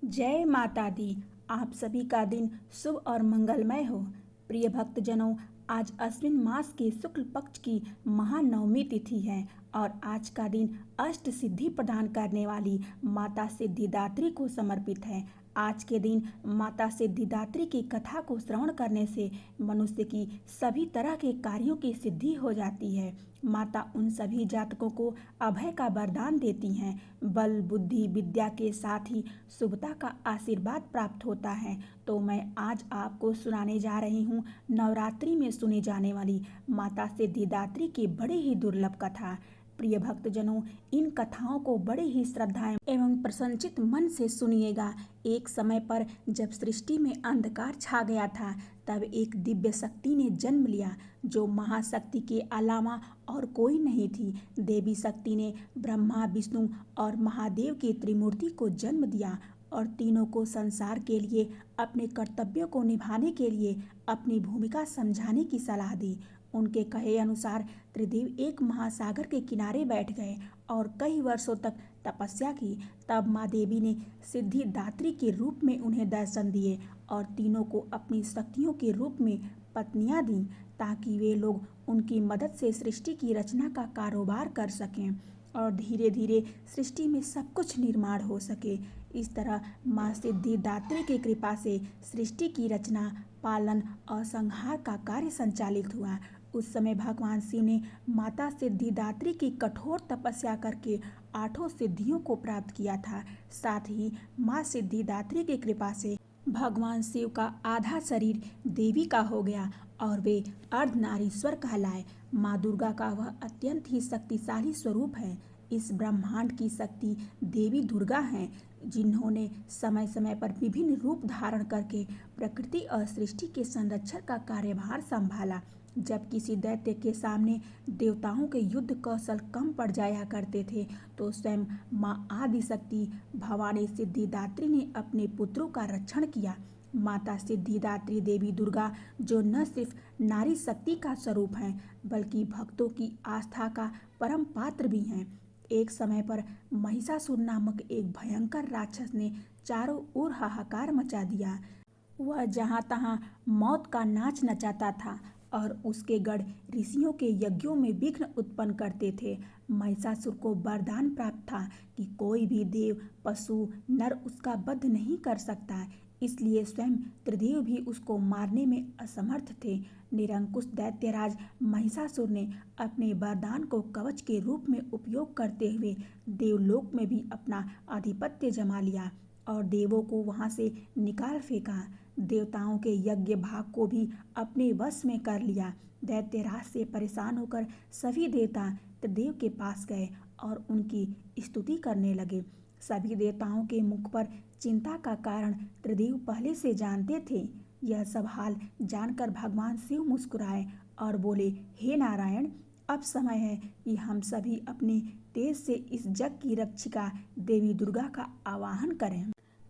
जय माता दी। आप सभी का दिन शुभ और मंगलमय हो। प्रिय भक्तजनों, आज अश्विन मास के शुक्ल पक्ष की महानवमी तिथि है और आज का दिन अष्ट सिद्धि प्रदान करने वाली माता सिद्धिदात्री को समर्पित है। आज के दिन माता सिद्धिदात्री की कथा को श्रवण करने से मनुष्य की सभी तरह के कार्यों की सिद्धि हो जाती है। माता उन सभी जातकों को अभय का वरदान देती हैं। बल, बुद्धि, विद्या के साथ ही शुभता का आशीर्वाद प्राप्त होता है। तो मैं आज आपको सुनाने जा रही हूँ नवरात्रि में सुनी जाने वाली माता सिद्धिदात्री की बड़ी ही दुर्लभ कथा। प्रिय भक्तजनों, इन कथाओं को बड़े ही श्रद्धा एवं प्रसन्नचित मन से सुनिएगा। एक समय पर जब सृष्टि में अंधकार छा गया था, तब एक दिव्य शक्ति ने जन्म लिया जो महाशक्ति के अलावा और कोई नहीं थी। देवी शक्ति ने ब्रह्मा, विष्णु और महादेव की त्रिमूर्ति को जन्म दिया और तीनों को संसार के लिए अपने कर्तव्यों को निभाने के लिए अपनी भूमिका समझाने की सलाह दी। उनके कहे अनुसार त्रिदेव एक महासागर के किनारे बैठ गए और कई वर्षों तक तपस्या की। तब माँ देवी ने सिद्धिदात्री के रूप में उन्हें दर्शन दिए और तीनों को अपनी शक्तियों के रूप में पत्नियां दी, ताकि वे लोग उनकी मदद से सृष्टि की रचना का कारोबार कर सकें और धीरे धीरे सृष्टि में सब कुछ निर्माण हो सके। इस तरह माँ सिद्धिदात्री की कृपा से सृष्टि की रचना, पालन और संहार का कार्य संचालित हुआ। उस समय भगवान शिव ने माता सिद्धिदात्री की कठोर तपस्या करके 8 सिद्धियों को प्राप्त किया था। साथ ही माँ सिद्धिदात्री की कृपा से भगवान शिव का आधा शरीर देवी का हो गया और वे अर्धनारीश्वर कहलाए। माँ दुर्गा का वह अत्यंत ही शक्तिशाली स्वरूप है। इस ब्रह्मांड की शक्ति देवी दुर्गा हैं, जिन्होंने समय समय पर विभिन्न रूप धारण करके प्रकृति और सृष्टि के संरक्षण का कार्यभार संभाला। जब किसी दैत्य के सामने देवताओं के युद्ध कौशल कम पड़ जाया करते थे, तो स्वयं माँ आदिशक्ति भवानी सिद्धिदात्री ने अपने पुत्रों का रक्षण किया। माता सिद्धिदात्री देवी दुर्गा, जो न सिर्फ नारी शक्ति का स्वरूप हैं, बल्कि भक्तों की आस्था का परम पात्र भी हैं। एक समय पर महिषासुर नामक एक भयंकर राक्षस ने चारों ओर हाहाकार मचा दिया। वह जहाँ तहाँ मौत का नाच नचाता था और उसके गढ़ ऋषियों के यज्ञों में विघ्न उत्पन्न करते थे। महिषासुर को वरदान प्राप्त था कि कोई भी देव, पशु, नर उसका वध नहीं कर सकता, इसलिए स्वयं त्रिदेव भी उसको मारने में असमर्थ थे। निरंकुश दैत्यराज महिषासुर ने अपने वरदान को कवच के रूप में उपयोग करते हुए देवलोक में भी अपना आधिपत्य जमा लिया और देवों को वहां से निकाल फेंका। देवताओं के यज्ञ भाग को भी अपने वश में कर लिया। दैत्यराज से परेशान होकर सभी देवता त्रिदेव के पास गए और उनकी स्तुति करने लगे। सभी देवताओं के मुख पर चिंता का कारण त्रिदेव पहले से जानते थे। यह सब हाल जानकर भगवान शिव मुस्कुराए और बोले, हे नारायण, अब समय है कि हम सभी अपने तेज से इस जग की रक्षिका देवी दुर्गा का आवाहन करें।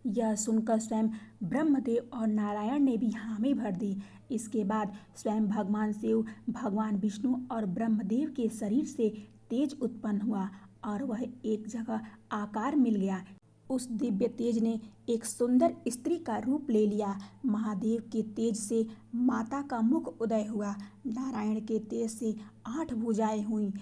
यह सुनकर स्वयं ब्रह्मदेव और नारायण ने भी हामी भर दी। इसके बाद स्वयं भगवान शिव, भगवान विष्णु और ब्रह्मदेव के शरीर से तेज उत्पन्न हुआ और वह एक जगह आकार मिल गया। उस दिव्य तेज ने एक सुंदर स्त्री का रूप ले लिया। महादेव के तेज से माता का मुख उदय हुआ। नारायण के तेज से 8 भुजाएं हुई।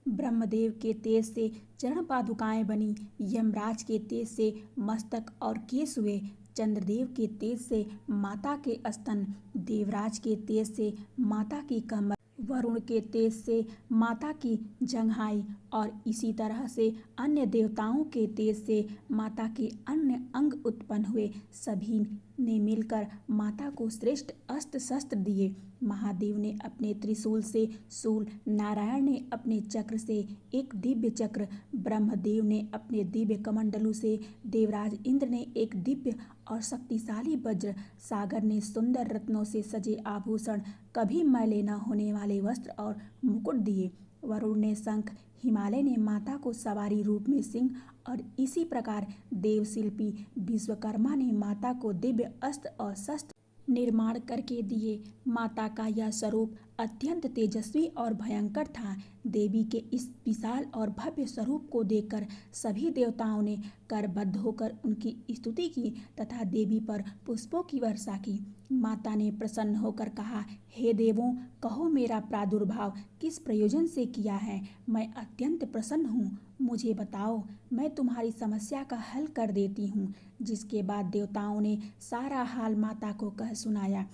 ब्रह्मदेव के तेज से चरण पादुकाएं बनी। यमराज के तेज से मस्तक और केश हुए। चंद्रदेव के तेज से माता के स्तन, देवराज के तेज से माता की कमर, वरुण के तेज से माता की जंघाई और इसी तरह से अन्य देवताओं के तेज से माता के अन्य अंग उत्पन्न हुए। सभी ने मिलकर माता को श्रेष्ठ अस्त्र शस्त्र दिए। महादेव ने अपने त्रिशूल से शूल, नारायण ने अपने चक्र से एक दिव्य चक्र, ब्रह्मदेव ने अपने दिव्य कमंडलू से, देवराज इंद्र ने एक दिव्य और शक्तिशाली वज्र, सागर ने सुंदर रत्नों से सजे आभूषण, कभी मैले न होने वाले वस्त्र और मुकुट दिए। वरुण ने शंख, हिमालय ने माता को सवारी रूप में सिंह और इसी प्रकार देवशिल्पी विश्वकर्मा ने माता को दिव्य अस्त्र और शस्त्र निर्माण करके दिए। माता का यह स्वरूप अत्यंत तेजस्वी और भयंकर था। देवी के इस विशाल और भव्य स्वरूप को देखकर सभी देवताओं ने करबद्ध होकर उनकी स्तुति की तथा देवी पर पुष्पों की वर्षा की। माता ने प्रसन्न होकर कहा, हे देवों, कहो मेरा प्रादुर्भाव किस प्रयोजन से किया है। मैं अत्यंत प्रसन्न हूँ। मुझे बताओ, मैं तुम्हारी समस्या का हल कर देती हूँ। जिसके बाद देवताओं ने सारा हाल माता को कह सुनाया।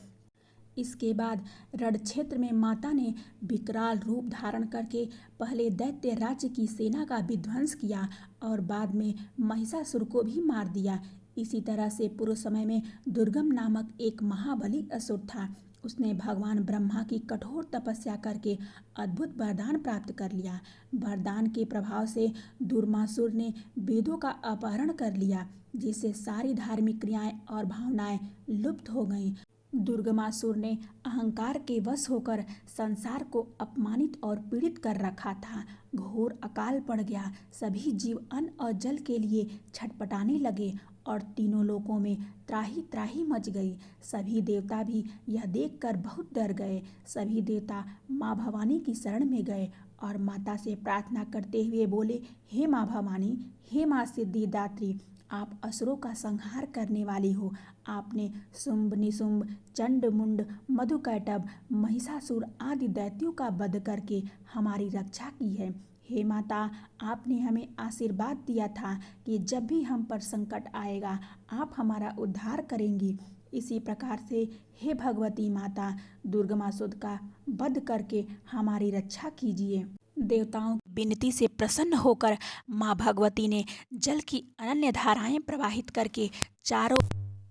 इसके बाद रण क्षेत्र में माता ने विकराल रूप धारण करके पहले दैत्य राज्य की सेना का विध्वंस किया और बाद में महिषासुर को भी मार दिया। इसी तरह से पूर्व समय में दुर्गम नामक एक महाबली असुर था। उसने भगवान ब्रह्मा की कठोर तपस्या करके अद्भुत वरदान प्राप्त कर लिया। वरदान के प्रभाव से दुर्मासुर ने वेदों का अपहरण कर लिया, जिससे सारी धार्मिक क्रियाएं और भावनाएं लुप्त हो गईं। दुर्गमासुर ने अहंकार के वश होकर संसार को अपमानित और पीड़ित कर रखा था। घोर अकाल पड़ गया। सभी जीव अन्न और जल के लिए छटपटाने लगे और तीनों लोकों में त्राही त्राही मच गई। सभी देवता भी यह देखकर बहुत डर गए। सभी देवता माँ भवानी की शरण में गए और माता से प्रार्थना करते हुए बोले, हे माँ भवानी, हे माँ सिद्धिदात्री, आप असुरों का संहार करने वाली हो। आपने शुंभ निशुंभ चंड मुंड मधुकैटभ महिषासुर आदि दैत्यों का वध करके हमारी रक्षा की है। हे माता, आपने हमें आशीर्वाद दिया था कि जब भी हम पर संकट आएगा आप हमारा उद्धार करेंगी। इसी प्रकार से हे भगवती माता, दुर्गमासुर का वध करके हमारी रक्षा कीजिए। देवताओं की विनती से प्रसन्न होकर माँ भगवती ने जल की अनन्य धाराएं प्रवाहित करके चारों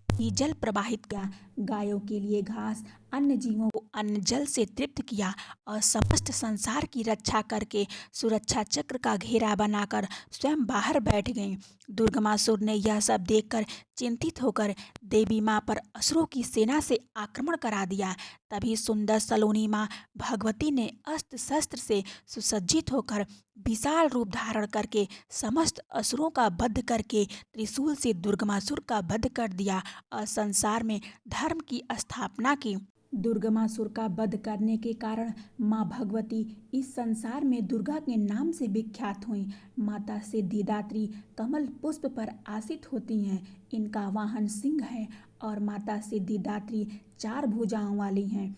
ही जल प्रवाहित किया। गायों के लिए घास, अन्य जीवों को अन्न जल से तृप्त किया और समस्त संसार की रक्षा करके सुरक्षा चक्र का घेरा बनाकर स्वयं बाहर बैठ गईं। दुर्गमासुर ने यह सब देखकर चिंतित होकर देवी माँ पर असुरों की सेना से आक्रमण करा दिया। तभी सुंदर सलोनी माँ भगवती ने अस्त्र शस्त्र से सुसज्जित होकर विशाल रूप धारण करके समस्त असुरों का वध करके त्रिशूल से दुर्गमासुर का वध कर दिया और संसार में धर्म की स्थापना की। दुर्गमासुर का वध करने के कारण माँ भगवती इस संसार में दुर्गा के नाम से विख्यात हुई। माता सिद्धिदात्री कमल पुष्प पर आसीत होती हैं। इनका वाहन सिंह है और माता सिद्धिदात्री 4 भुजाओं वाली हैं।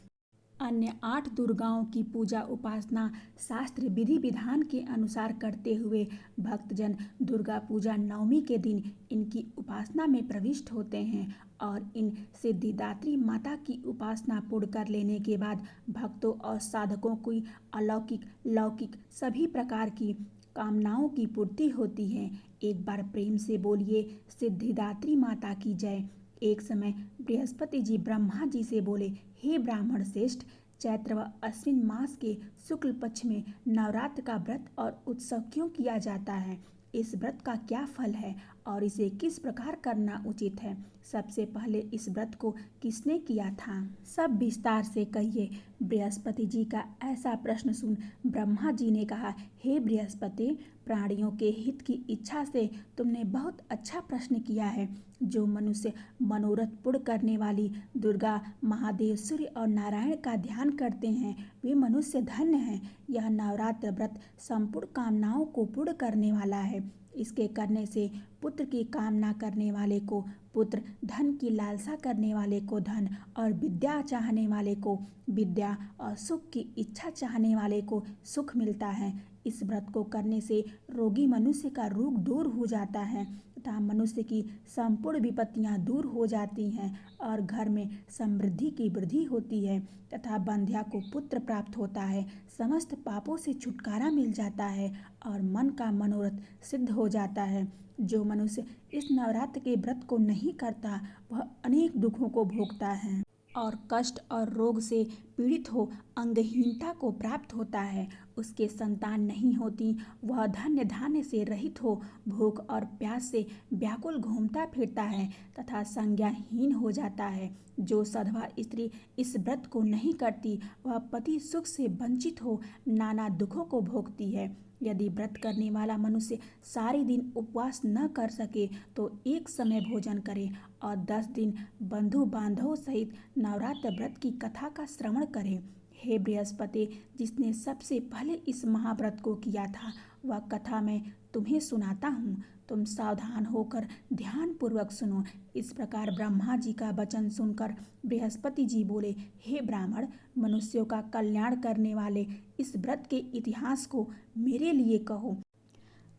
अन्य 8 दुर्गाओं की पूजा उपासना शास्त्र विधि विधान के अनुसार करते हुए भक्तजन दुर्गा पूजा नवमी के दिन इनकी उपासना में प्रविष्ट होते हैं और इन सिद्धिदात्री माता की उपासना पूर्ण कर लेने के बाद भक्तों और साधकों की अलौकिक लौकिक सभी प्रकार की कामनाओं की पूर्ति होती है। एक बार प्रेम से बोलिए, सिद्धिदात्री माता की जय। एक समय बृहस्पति जी ब्रह्मा जी से बोले, हे ब्राह्मण श्रेष्ठ, चैत्र व अश्विन मास के शुक्ल पक्ष में नवरात्र का व्रत और उत्सव क्यों किया जाता है? इस व्रत का क्या फल है और इसे किस प्रकार करना उचित है? सबसे पहले इस व्रत को किसने किया था? सब विस्तार से कहिए। बृहस्पति जी का ऐसा प्रश्न सुन ब्रह्मा जी ने कहा, हे बृहस्पति, प्राणियों के हित की इच्छा से तुमने बहुत अच्छा प्रश्न किया है। जो मनुष्य मनोरथ पूर्ण करने वाली दुर्गा, महादेव, सूर्य और नारायण का ध्यान करते हैं वे मनुष्य धन्य हैं। यह नवरात्र व्रत संपूर्ण कामनाओं को पूर्ण करने वाला है। इसके करने से पुत्र की कामना करने वाले को पुत्र, धन की लालसा करने वाले को धन और विद्या चाहने वाले को विद्या और सुख की इच्छा चाहने वाले को सुख मिलता है। इस व्रत को करने से रोगी मनुष्य का रोग दूर हो जाता है तथा मनुष्य की संपूर्ण विपत्तियां दूर हो जाती हैं और घर में समृद्धि की वृद्धि होती है तथा बंध्या को पुत्र प्राप्त होता है। समस्त पापों से छुटकारा मिल जाता है और मन का मनोरथ सिद्ध हो जाता है। जो मनुष्य इस नवरात्र के व्रत को नहीं करता वह अनेक दुखों को भोगता है और कष्ट और रोग से पीड़ित हो अंगहीनता को प्राप्त होता है। उसके संतान नहीं होती, वह धन्य धान्य से रहित हो भूख और प्यास से व्याकुल घूमता फिरता है तथा संज्ञाहीन हो जाता है। जो सधवा स्त्री इस व्रत को नहीं करती वह पति सुख से वंचित हो नाना दुखों को भोगती है। यदि व्रत करने वाला मनुष्य सारे दिन उपवास न कर सके तो एक समय भोजन करे और 10 दिन बंधु बांधवों सहित नवरात्र व्रत की कथा का श्रवण करे। हे बृहस्पति, जिसने सबसे पहले इस महाव्रत को किया था, वह कथा मैं तुम्हें सुनाता हूँ। तुम सावधान होकर ध्यान पूर्वक सुनो। इस प्रकार ब्रह्मा जी का वचन सुनकर बृहस्पति जी बोले, हे ब्राह्मण, मनुष्यों का कल्याण करने वाले इस व्रत के इतिहास को मेरे लिए कहो।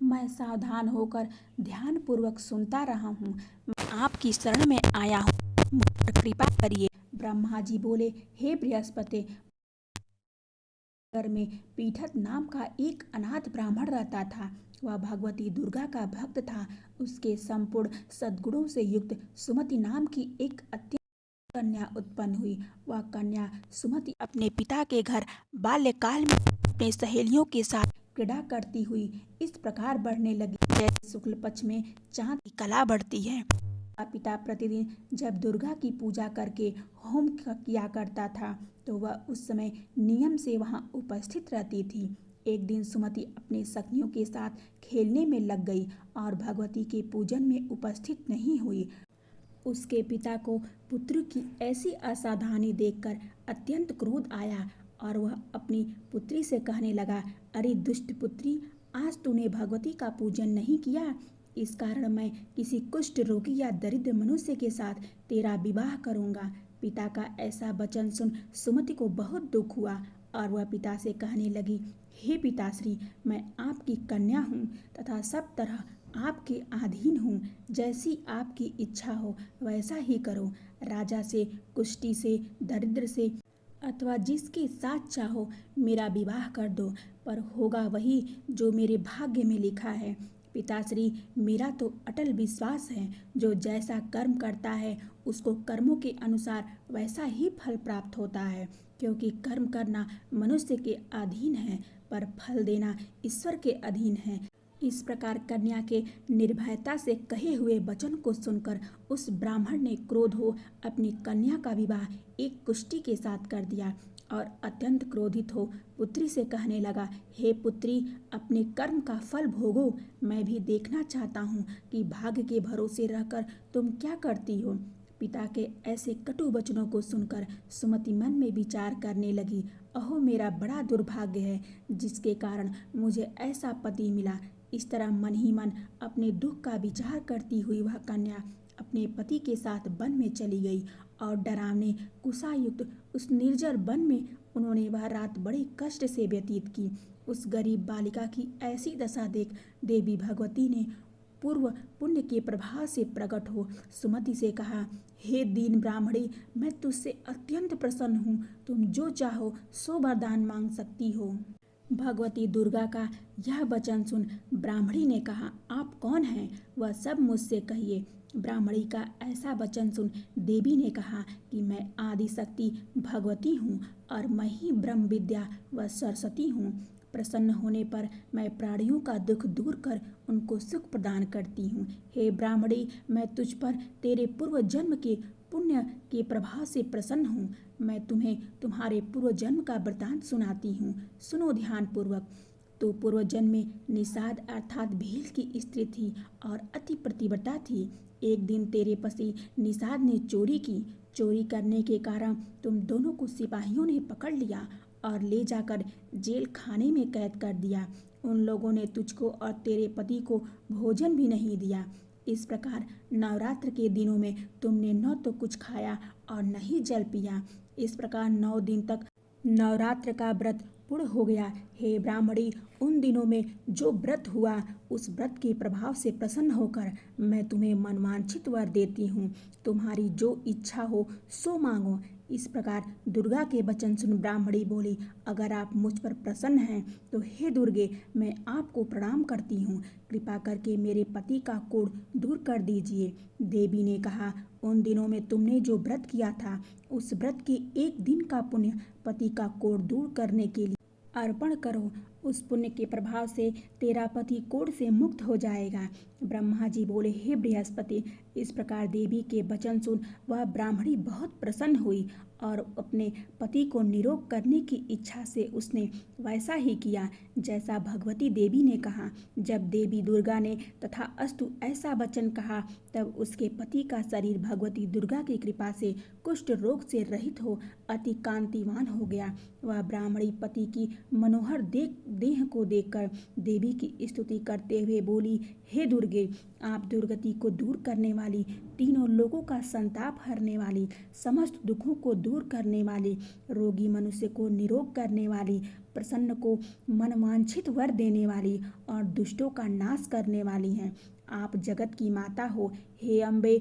मैं सावधान होकर ध्यान पूर्वक सुनता रहा हूँ। मैं आपकी शरण में आया हूँ, मुझ पर कृपा करिए। ब्रह्मा जी बोले, हे बृहस्पति, घर में पीठत नाम का एक अनाथ ब्राह्मण रहता था। वह भगवती दुर्गा का भक्त था। उसके संपूर्ण सद्गुणों से युक्त सुमति नाम की एक अत्यंत कन्या उत्पन्न हुई। वह कन्या सुमति अपने पिता के घर बाल्यकाल में अपने सहेलियों के साथ क्रीड़ा करती हुई इस प्रकार बढ़ने लगी, जैसे शुक्ल पक्ष में चांद की कला बढ़ती है। पिता प्रतिदिन जब दुर्गा की पूजा करके होम किया करता था, तो वह उस समय नियम से वहां उपस्थित रहती थी। एक दिन सुमति अपने सखियों के साथ खेलने में लग गई और भगवती के पूजन में उपस्थित नहीं हुई। उसके पिता को पुत्र की ऐसी असावधानी देखकर अत्यंत क्रोध आया और वह अपनी पुत्री से कहने लगा, अरे दुष्ट पुत्री, आज तूने भगवती का पूजन नहीं किया। इस कारण मैं किसी कुष्ठ रोगी या दरिद्र मनुष्य के साथ तेरा विवाह करूंगा। पिता का ऐसा वचन सुन सुमति को बहुत दुख हुआ और वह पिता से कहने लगी, हे पिताश्री, मैं आपकी कन्या हूँ तथा सब तरह आपके अधीन हूँ। जैसी आपकी इच्छा हो वैसा ही करो। राजा से, कुष्ठी से, दरिद्र से अथवा जिसके साथ चाहो मेरा विवाह कर दो, पर होगा वही जो मेरे भाग्य में लिखा है। पिताश्री, मेरा तो अटल विश्वास है, जो जैसा कर्म करता है उसको कर्मों के अनुसार वैसा ही फल प्राप्त होता है, क्योंकि कर्म करना मनुष्य के अधीन है, पर फल देना ईश्वर के अधीन है। इस प्रकार कन्या के निर्भयता से कहे हुए वचन को सुनकर उस ब्राह्मण ने क्रोध हो अपनी कन्या का विवाह एक कुष्ठी के साथ कर दिया और अत्यंत क्रोधित हो पुत्री से कहने लगा, हे पुत्री, अपने कर्म का फल भोगो। मैं भी देखना चाहता हूँ कि भाग्य के भरोसे रहकर तुम क्या करती हो। पिता के ऐसे कटु वचनों को सुनकर सुमति मन में विचार करने लगी, अहो मेरा बड़ा दुर्भाग्य है, जिसके कारण मुझे ऐसा पति मिला। इस तरह मन ही मन अपने दुख का विचार करती हुई वह कन्या अपने पति के साथ वन में चली गई और डरावने कुशायुक्त उस निर्जर वन में उन्होंने वह रात बड़े कष्ट से व्यतीत की। उस गरीब बालिका की ऐसी दशा देख देवी भगवती ने पूर्व पुण्य के प्रभाव से प्रकट हो सुमति से कहा, हे दीन ब्राह्मणी, मैं तुझसे अत्यंत प्रसन्न हूँ। तुम जो चाहो सो वरदान मांग सकती हो। भगवती दुर्गा का यह वचन सुन ब्राह्मणी ने कहा, आप कौन हैं? वह सब मुझसे कहिए। ब्राह्मणी का ऐसा वचन सुन देवी ने कहा कि मैं आदि शक्ति भगवती हूँ और मैं ही ब्रह्म विद्या व सरस्वती हूँ। प्रसन्न होने पर मैं प्राणियों का दुख दूर कर उनको सुख प्रदान करती हूँ। हे ब्राह्मणी, मैं तुझ पर तेरे पूर्व जन्म के पुण्य के प्रभाव से प्रसन्न हूँ। मैं तुम्हें तुम्हारे पूर्व जन्म का वृतांत सुनाती हूँ। सुनो ध्यान पूर्वक। तो पूर्व जन्म में निषाद अर्थात भील की स्त्री थी और अति प्रतिव्रता थी। एक दिन तेरे पति निषाद ने चोरी की। चोरी करने के कारण तुम दोनों को सिपाहियों ने पकड़ लिया और ले जाकर जेल खाने में कैद कर दिया। उन लोगों ने तुझको और तेरे पति को भोजन भी नहीं दिया। इस प्रकार नवरात्र के दिनों में तुमने न तो कुछ खाया और न ही जल पिया। इस प्रकार 9 दिन तक नवरात्र का व्रत पूर्ण हो गया। हे ब्राह्मणी, उन दिनों में जो व्रत हुआ उस व्रत के प्रभाव से प्रसन्न होकर मैं तुम्हें मनवांछित वर देती हूँ। तुम्हारी जो इच्छा हो सो मांगो। इस प्रकार दुर्गा के वचन सुन ब्राह्मणी बोली, अगर आप मुझ पर प्रसन्न हैं तो हे दुर्गे, मैं आपको प्रणाम करती हूँ। कृपा करके मेरे पति का कोढ़ दूर कर दीजिए। देवी ने कहा, उन दिनों में तुमने जो व्रत किया था उस व्रत के एक दिन का पुण्य पति का कोढ़ दूर करने के लिए अर्पण करो उस पुण्य के प्रभाव से तेरा पति कोढ़ से मुक्त हो जाएगा। ब्रह्मा जी बोले, हे बृहस्पति। इस प्रकार देवी के वचन सुन वह ब्राह्मणी बहुत प्रसन्न हुई और अपने पति को निरोग करने की इच्छा से उसने वैसा ही किया जैसा भगवती देवी ने कहा। जब देवी दुर्गा ने तथास्तु ऐसा वचन कहा, तब उसके पति का शरीर भगवती दुर्गा की कृपा से कुष्ठ रोग से रहित हो अति कांतिवान हो गया। वह ब्राह्मणी पति की मनोहर देह को देखकर देवी की स्तुति करते हुए बोली, हे दुर्गे, आप दुर्गति को दूर करने वाली, तीनों लोगों का संताप हरने वाली, समस्त दुखों को दूर करने वाली, रोगी मनुष्य को निरोग करने वाली, प्रसन्न को मनवांछित वर देने वाली और दुष्टों का नाश करने वाली हैं। आप जगत की माता हो। हे अम्बे,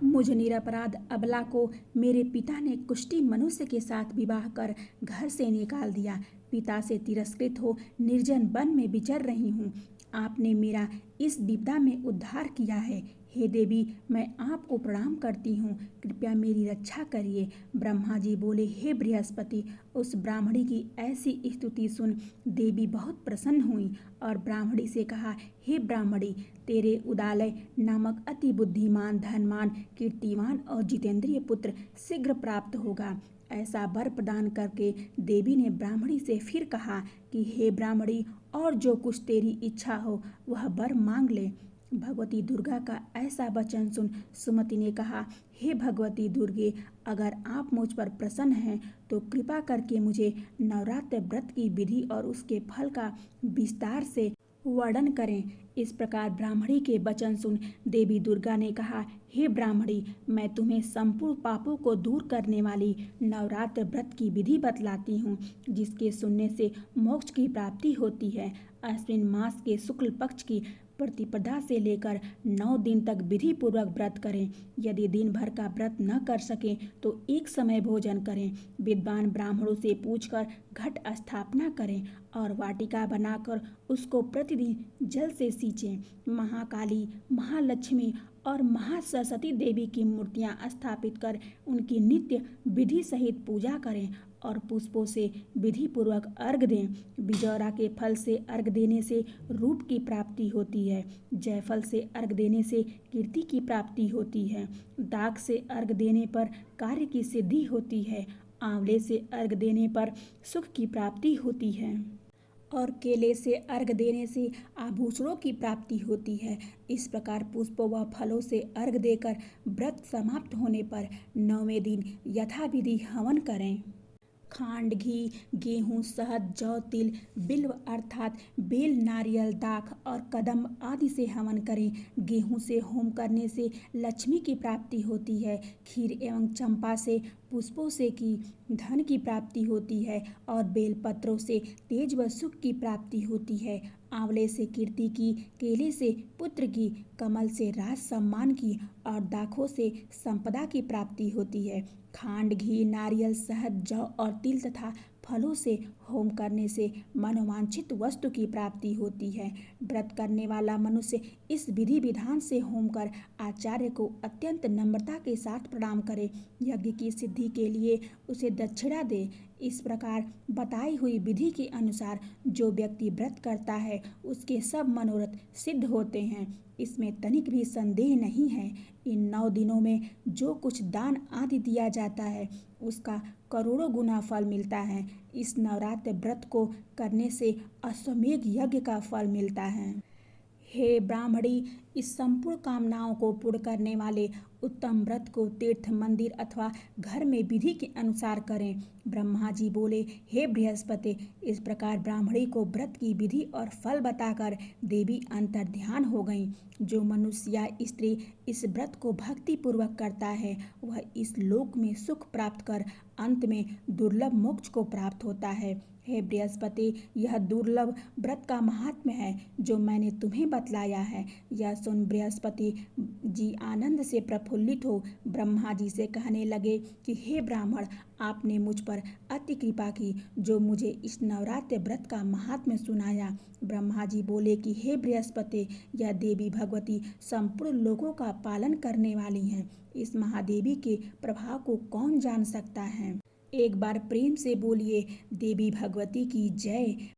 मुझ निरपराध अबला को मेरे पिता ने कुष्ठी मनुष्य के साथ विवाह कर घर से निकाल दिया। पिता से तिरस्कृत हो निर्जन वन में विचर रही हूँ। आपने मेरा इस विपदा में उद्धार किया है। हे देवी, मैं आपको प्रणाम करती हूँ, कृपया मेरी रक्षा करिए। ब्रह्मा जी बोले, हे बृहस्पति। उस ब्राह्मणी की ऐसी स्तुति सुन देवी बहुत प्रसन्न हुई और ब्राह्मणी से कहा, हे ब्राह्मणी, तेरे उदालय नामक अति बुद्धिमान, धनवान, कीर्तिवान और जितेंद्रिय पुत्र शीघ्र प्राप्त होगा। ऐसा वर प्रदान करके देवी ने ब्राह्मणी से फिर कहा कि हे ब्राह्मणी, और जो कुछ तेरी इच्छा हो वह वर मांग ले। भगवती दुर्गा का ऐसा वचन सुन सुमति ने कहा, हे भगवती दुर्गे, अगर आप मुझ पर प्रसन्न हैं तो कृपा करके मुझे नवरात्र व्रत की विधि और उसके फल का विस्तार से वर्णन करें। इस प्रकार ब्राह्मणी के वचन सुन देवी दुर्गा ने कहा, हे ब्राह्मणी, मैं तुम्हें संपूर्ण पापों को दूर करने वाली नवरात्र व्रत की विधि बतलाती हूँ, जिसके सुनने से मोक्ष की प्राप्ति होती है। अश्विन मास के शुक्ल पक्ष की प्रतिपदा से लेकर 9 दिन तक विधि पूर्वक व्रत करें। यदि दिन भर का व्रत न कर सकें तो एक समय भोजन करें। विद्वान ब्राह्मणों से पूछकर घट स्थापना करें और वाटिका बनाकर उसको प्रतिदिन जल से सींचें। महाकाली, महालक्ष्मी और महासरस्वती देवी की मूर्तियां स्थापित कर उनकी नित्य विधि सहित पूजा करें और पुष्पों से विधि पूर्वक अर्घ दें। बिजौरा के फल से अर्घ देने से रूप की प्राप्ति होती है। जयफल से अर्घ देने से कीर्ति की प्राप्ति होती है। दाख से अर्घ देने पर कार्य की सिद्धि होती है। आंवले से अर्घ देने पर सुख की प्राप्ति होती है और केले से अर्घ देने से आभूषणों की प्राप्ति होती है। इस प्रकार पुष्पों व फलों से अर्घ देकर व्रत समाप्त होने पर 9वें दिन यथाविधि हवन करें। खांड, घी, गेहूँ, शहद, जौ, तिल, बिल्व अर्थात बेल, नारियल, दाख और कदम्ब आदि से हवन करें। गेहूँ से होम करने से लक्ष्मी की प्राप्ति होती है। खीर एवं चंपा से, पुष्पों से की धन की प्राप्ति होती है और बेलपत्रों से तेज व सुख की प्राप्ति होती है। आंवले से कीर्ति की, केले से पुत्र की, कमल से राज सम्मान की और दाखों से संपदा की प्राप्ति होती है। खांड, घी, नारियल, शहद, जौ और तिल तथा फलों से होम करने से मनोवांछित वस्तु की प्राप्ति होती है। व्रत करने वाला मनुष्य इस विधि विधान से होम कर आचार्य को अत्यंत नम्रता के साथ प्रणाम करे। यज्ञ की सिद्धि के लिए उसे दक्षिणा दे। इस प्रकार बताई हुई विधि के अनुसार जो व्यक्ति व्रत करता है उसके सब मनोरथ सिद्ध होते हैं। इसमें तनिक भी संदेह नहीं है। इन 9 दिनों में जो कुछ दान आदि दिया जाता है उसका करोड़ों गुना फल मिलता है। इस नवरात्र व्रत को करने से अश्वमेध यज्ञ का फल मिलता है। हे ब्राह्मणी, इस संपूर्ण कामनाओं को पूर्ण करने वाले उत्तम व्रत को तीर्थ, मंदिर अथवा घर में विधि के अनुसार करें। ब्रह्मा जी बोले, हे बृहस्पति। इस प्रकार ब्राह्मणी को व्रत की विधि और फल बताकर देवी अंतर्ध्यान हो गईं। जो मनुष्य या स्त्री इस व्रत को भक्ति पूर्वक करता है वह इस लोक में सुख प्राप्त कर अंत में दुर्लभ मोक्ष को प्राप्त होता है। हे बृहस्पति, यह दुर्लभ व्रत का महात्म्य है जो मैंने तुम्हें बतलाया है। यह सुन बृहस्पति जी आनंद से प्रफुल्लित हो ब्रह्मा जी से कहने लगे कि हे ब्राह्मण, आपने मुझ पर अति कृपा की जो मुझे इस नवरात्र व्रत का महात्म्य सुनाया। ब्रह्मा जी बोले कि हे बृहस्पति, यह देवी भगवती संपूर्ण लोगों का पालन करने वाली हैं। इस महादेवी के प्रभाव को कौन जान सकता है। एक बार प्रेम से बोलिए, देवी भगवती की जय।